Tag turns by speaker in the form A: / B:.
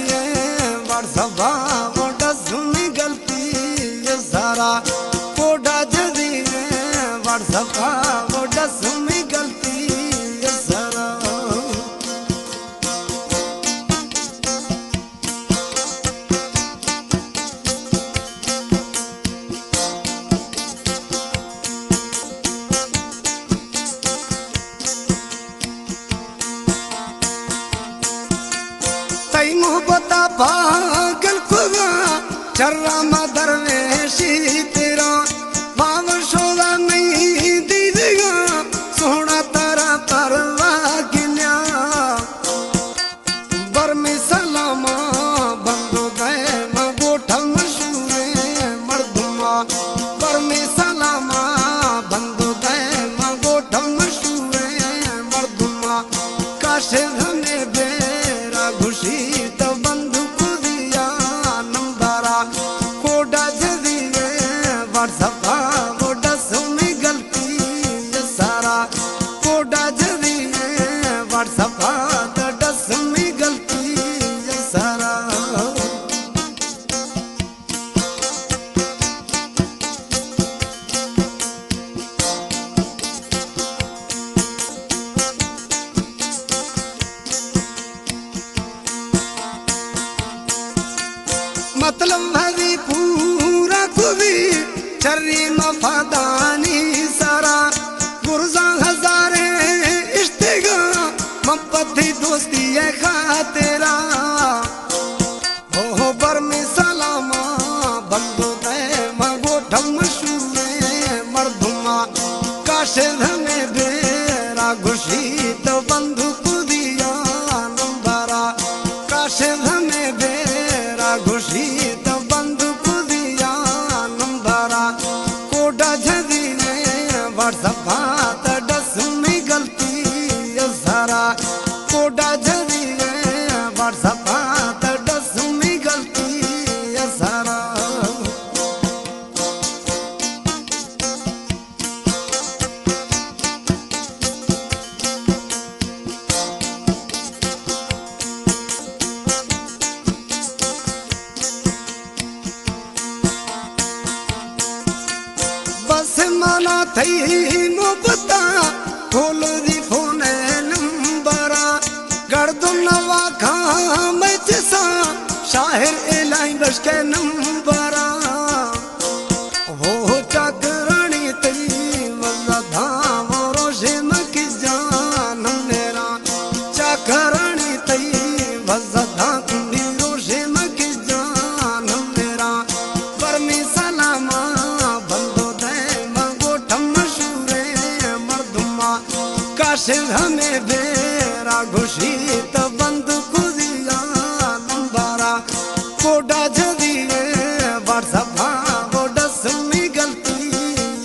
A: सभा वोटा सुनी गलती ये सारा कोडा जदी वार सभा वोटा सुनी गलती ये सारा तई मोहब्बता पागल खुदा चर्रा मदर वेशी तेरा बाव शोदा नहीं दीदेगा सोना तारा परवा गिन्या बरमी सलामा बंदो गए मगोठा मशूरे मर्दुमा बरमी सलामा बंदो गए मगोठा मशूरे मर्दुमा काशे हमें बेरा घुशी तो बंदूक दिया नंबरा कोडा जदी सभा वोटा सुनी गलती ये सारा कोडा जदी सभा वोटा सुनी गलती ये सारा मतलब हरी पूरा खुदी चर्री मफादानी सारा गुरजा हजारे इश्तिगा मपथी दोस्ती है खातेरा हो बरमी सलामा बंदो दे मगोठा मशूरे मर्दुमा काशे धमे बेरा घुशी तो बंदूक दिया नंबरा काशे धमे बेरा घुशी तो बंदूक दिया नंबरा कोडा जदी सभा तड़ा सुनी गलती ये सारा कोडा जदी सभा तड़ा सुनी गलती ये सारा बस माना थई मोहब्बता खोल दी फोन नंबरा गर्दो नवा खाम जैसा शाहिर एलाई बश के नंबरा वो चाकरानी तई वजा धाम रोशे मकी जान मेरा चाकरानी तई वजा धाम रोशे मकी जान मेरा बरमी सलामा काशे हमें बेरा घुशी